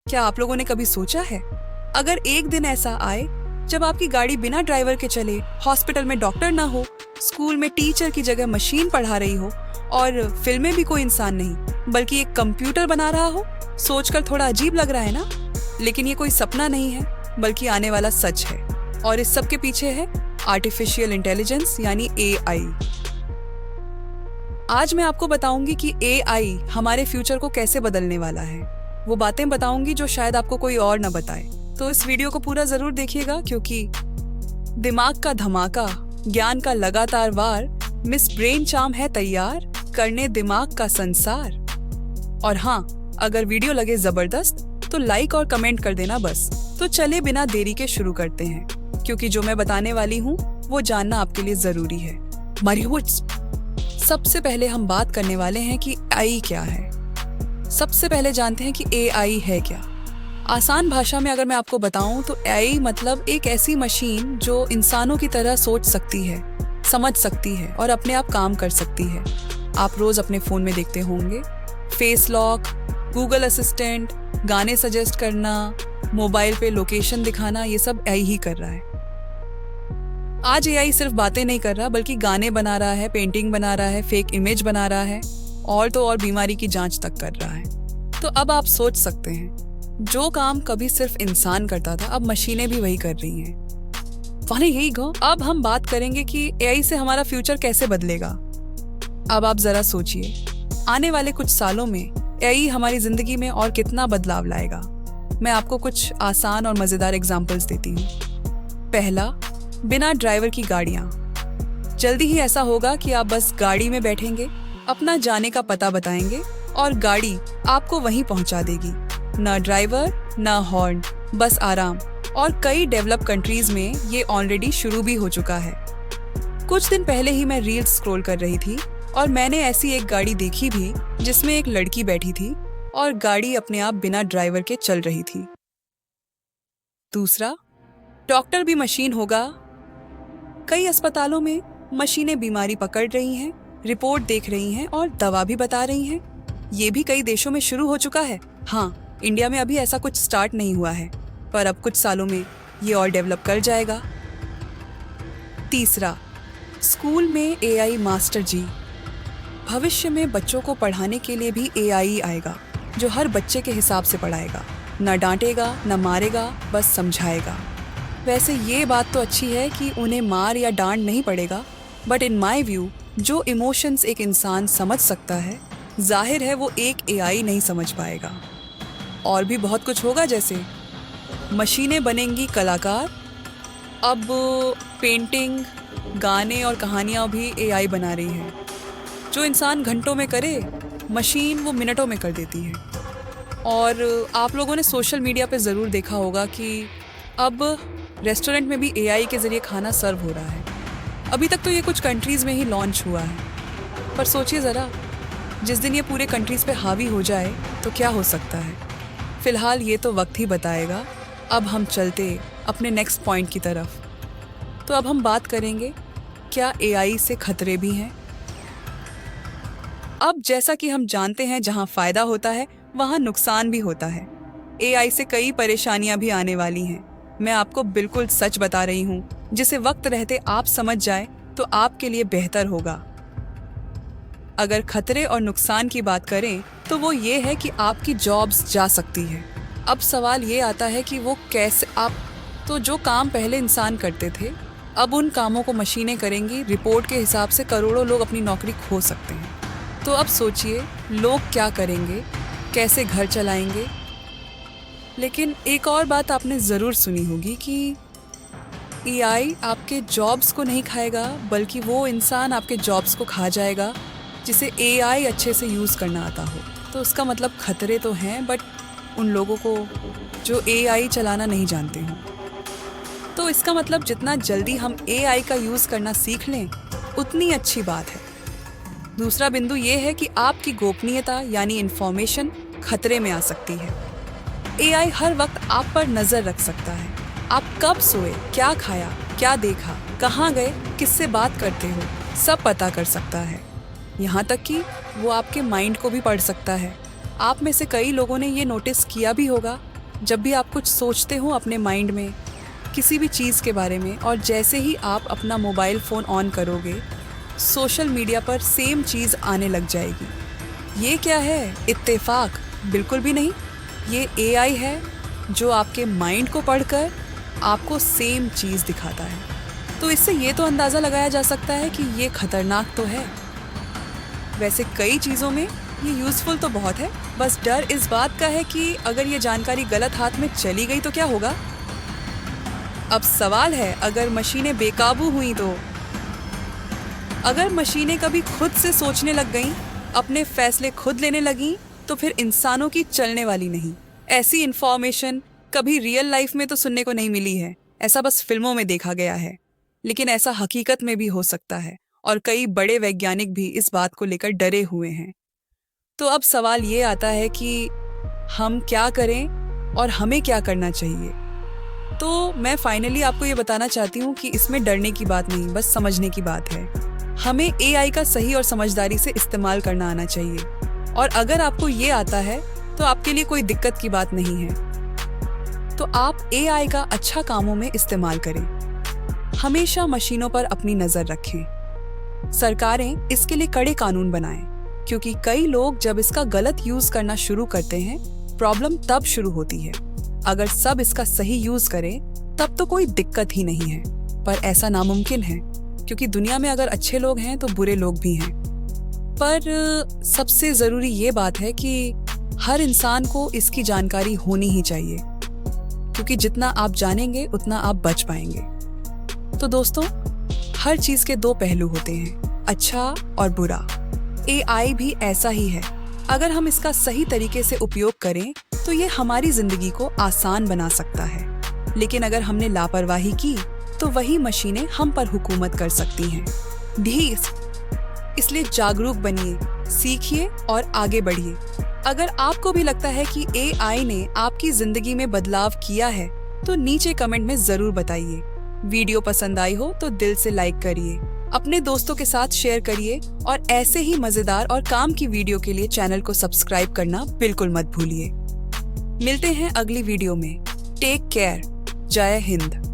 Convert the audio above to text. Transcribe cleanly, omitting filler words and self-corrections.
क्या आप लोगों ने कभी सोचा है, अगर एक दिन ऐसा आए जब आपकी गाड़ी बिना ड्राइवर के चले, हॉस्पिटल में डॉक्टर ना हो, स्कूल में टीचर की जगह मशीन पढ़ा रही हो और फिल्में भी कोई इंसान नहीं बल्कि एक कंप्यूटर बना रहा हो? सोचकर थोड़ा अजीब लग रहा है ना? लेकिन ये कोई सपना नहीं है बल्कि आने वाला सच है। और इस सब के पीछे है आर्टिफिशियल इंटेलिजेंस यानी AI। आज मैं आपको बताऊंगी कि AI हमारे फ्यूचर को कैसे बदलने वाला है। वो बातें बताऊंगी जो शायद आपको कोई और ना बताए। तो इस वीडियो को पूरा जरूर देखिएगा, क्योंकि दिमाग का धमाका, ज्ञान का लगातार वार, मिस ब्रेन चार्म है तैयार करने दिमाग का संसार। और हाँ, अगर वीडियो लगे जबरदस्त तो लाइक और कमेंट कर देना बस। तो चले बिना देरी के शुरू करते हैं, क्योंकि जो मैं बताने वाली हूँ वो जानना आपके लिए जरूरी है। मरिहुट्स। सबसे पहले हम बात करने वाले हैं कि AI क्या है। सबसे पहले जानते हैं कि AI है क्या। आसान भाषा में अगर मैं आपको बताऊं तो AI मतलब एक ऐसी मशीन जो इंसानों की तरह सोच सकती है, समझ सकती है और अपने आप काम कर सकती है। आप रोज अपने फोन में देखते होंगे फेस लॉक, गूगल असिस्टेंट, गाने सजेस्ट करना, मोबाइल पे लोकेशन दिखाना, ये सब AI ही कर रहा है। आज AI सिर्फ बातें नहीं कर रहा बल्कि गाने बना रहा है, पेंटिंग बना रहा है, फेक इमेज बना रहा है और तो और बीमारी की जांच तक कर रहा है। तो अब आप सोच सकते हैं, जो काम कभी सिर्फ इंसान करता था अब मशीनें भी वही कर रही हैं। वाले यही गो। अब हम बात करेंगे कि AI से हमारा फ्यूचर कैसे बदलेगा। अब आप जरा सोचिए, आने वाले कुछ सालों में AI हमारी जिंदगी में और कितना बदलाव लाएगा। मैं आपको कुछ आसान और मजेदार एग्जाम्पल्स देती हूँ। पहला, बिना ड्राइवर की गाड़ियाँ। जल्दी ही ऐसा होगा कि आप बस गाड़ी में बैठेंगे, अपना जाने का पता बताएंगे और गाड़ी आपको वहीं पहुंचा देगी। न ड्राइवर, न हॉर्न, बस आराम। और कई डेवलप कंट्रीज में ये ऑलरेडी शुरू भी हो चुका है। कुछ दिन पहले ही मैं रील्स स्क्रॉल कर रही थी और मैंने ऐसी एक गाड़ी देखी भी जिसमें एक लड़की बैठी थी और गाड़ी अपने आप बिना ड्राइवर के चल रही थी। दूसरा, डॉक्टर भी मशीन होगा। कई अस्पतालों में मशीनें बीमारी पकड़ रही हैं, रिपोर्ट देख रही हैं और दवा भी बता रही हैं। ये भी कई देशों में शुरू हो चुका है। हाँ, इंडिया में अभी ऐसा कुछ स्टार्ट नहीं हुआ है, पर अब कुछ सालों में ये और डेवलप कर जाएगा। तीसरा, स्कूल में AI मास्टर जी। भविष्य में बच्चों को पढ़ाने के लिए भी AI आएगा, जो हर बच्चे के हिसाब से पढ़ाएगा। न डांटेगा, न मारेगा, बस समझाएगा। वैसे ये बात तो अच्छी है कि उन्हें मार या डांट नहीं पड़ेगा, बट इन माई व्यू जो इमोशंस एक इंसान समझ सकता है, जाहिर है वो एक AI नहीं समझ पाएगा। और भी बहुत कुछ होगा, जैसे मशीनें बनेंगी कलाकार। अब पेंटिंग, गाने और कहानियाँ भी AI बना रही है। जो इंसान घंटों में करे, मशीन वो मिनटों में कर देती है। और आप लोगों ने सोशल मीडिया पे ज़रूर देखा होगा कि अब रेस्टोरेंट में भी AI के ज़रिए खाना सर्व हो रहा है। अभी तक तो ये कुछ कंट्रीज़ में ही लॉन्च हुआ है, पर सोचिए ज़रा, जिस दिन ये पूरे कंट्रीज़ पे हावी हो जाए तो क्या हो सकता है। फ़िलहाल ये तो वक्त ही बताएगा। अब हम चलते अपने नेक्स्ट पॉइंट की तरफ। तो अब हम बात करेंगे, क्या AI से खतरे भी हैं। अब जैसा कि हम जानते हैं, जहाँ फ़ायदा होता है वहाँ नुकसान भी होता है। AI से कई परेशानियाँ भी आने वाली हैं। मैं आपको बिल्कुल सच बता रही हूँ, जिसे वक्त रहते आप समझ जाए तो आपके लिए बेहतर होगा। अगर खतरे और नुकसान की बात करें तो वो ये है कि आपकी जॉब्स जा सकती है। अब सवाल ये आता है कि वो कैसे। तो जो काम पहले इंसान करते थे, अब उन कामों को मशीनें करेंगी। रिपोर्ट के हिसाब से करोड़ों लोग अपनी नौकरी खो सकते हैं। तो अब सोचिए, लोग क्या करेंगे, कैसे घर चलाएंगे। लेकिन एक और बात आपने ज़रूर सुनी होगी कि AI आपके जॉब्स को नहीं खाएगा, बल्कि वो इंसान आपके जॉब्स को खा जाएगा जिसे AI अच्छे से यूज़ करना आता हो। तो उसका मतलब खतरे तो हैं, बट उन लोगों को जो AI चलाना नहीं जानते हों। तो इसका मतलब जितना जल्दी हम AI का यूज़ करना सीख लें, उतनी अच्छी बात है। दूसरा बिंदु ये है कि आपकी गोपनीयता यानी इन्फॉर्मेशन खतरे में आ सकती है। AI हर वक्त आप पर नज़र रख सकता है। आप कब सोए, क्या खाया, क्या देखा, कहाँ गए, किससे बात करते हो, सब पता कर सकता है। यहाँ तक कि वो आपके माइंड को भी पढ़ सकता है। आप में से कई लोगों ने ये नोटिस किया भी होगा जब भी आप कुछ सोचते हो अपने माइंड में किसी भी चीज़ के बारे में, और जैसे ही आप अपना मोबाइल फ़ोन ऑन करोगे, सोशल मीडिया पर सेम चीज़ आने लग जाएगी। ये क्या है? इत्तेफाक? बिल्कुल भी नहीं। ये एआई है जो आपके माइंड को पढ़कर आपको सेम चीज़ दिखाता है। तो इससे ये तो अंदाज़ा लगाया जा सकता है कि ये खतरनाक तो है। वैसे कई चीज़ों में ये यूज़फुल तो बहुत है, बस डर इस बात का है कि अगर ये जानकारी गलत हाथ में चली गई तो क्या होगा। अब सवाल है, अगर मशीनें बेकाबू हुई तो? अगर मशीनें कभी खुद से सोचने लग गईं, अपने फैसले खुद लेने लगीं, तो फिर इंसानों की चलने वाली नहीं। ऐसी इन्फॉर्मेशन कभी रियल लाइफ में तो सुनने को नहीं मिली है, ऐसा बस फिल्मों में देखा गया है। लेकिन ऐसा हकीकत में भी हो सकता है, और कई बड़े वैज्ञानिक भी इस बात को लेकर डरे हुए हैं। तो अब सवाल ये आता है कि हम क्या करें और हमें क्या करना चाहिए। तो मैं फाइनली आपको ये बताना चाहती हूँ कि इसमें डरने की बात नहीं, बस समझने की बात है। हमें एआई का सही और समझदारी से इस्तेमाल करना आना चाहिए, और अगर आपको ये आता है तो आपके लिए कोई दिक्कत की बात नहीं है। तो आप एआई का अच्छा कामों में इस्तेमाल करें। हमेशा मशीनों पर अपनी नज़र रखें। सरकारें इसके लिए कड़े कानून बनाएं, क्योंकि कई लोग जब इसका गलत यूज़ करना शुरू करते हैं, प्रॉब्लम तब शुरू होती है। अगर सब इसका सही यूज़ करें तब तो कोई दिक्कत ही नहीं है, पर ऐसा नामुमकिन है, क्योंकि दुनिया में अगर अच्छे लोग हैं तो बुरे लोग भी हैं। पर सबसे ज़रूरी ये बात है कि हर इंसान को इसकी जानकारी होनी ही चाहिए, क्योंकि जितना आप जानेंगे उतना आप बच पाएंगे। तो दोस्तों, हर चीज़ के दो पहलू होते हैं, अच्छा और बुरा। एआई भी ऐसा ही है। अगर हम इसका सही तरीके से उपयोग करें तो ये हमारी ज़िंदगी को आसान बना सकता है, लेकिन अगर हमने लापरवाही की तो वही मशीनें हम पर हुकूमत कर सकती हैं। इसलिए जागरूक बनिए, सीखिए और आगे बढ़िए। अगर आपको भी लगता है कि एआई ने आपकी जिंदगी में बदलाव किया है तो नीचे कमेंट में जरूर बताइए। वीडियो पसंद आई हो तो दिल से लाइक करिए, अपने दोस्तों के साथ शेयर करिए, और ऐसे ही मजेदार और काम की वीडियो के लिए चैनल को सब्सक्राइब करना बिल्कुल मत भूलिए। मिलते हैं अगली वीडियो में। Take care. जय हिंद।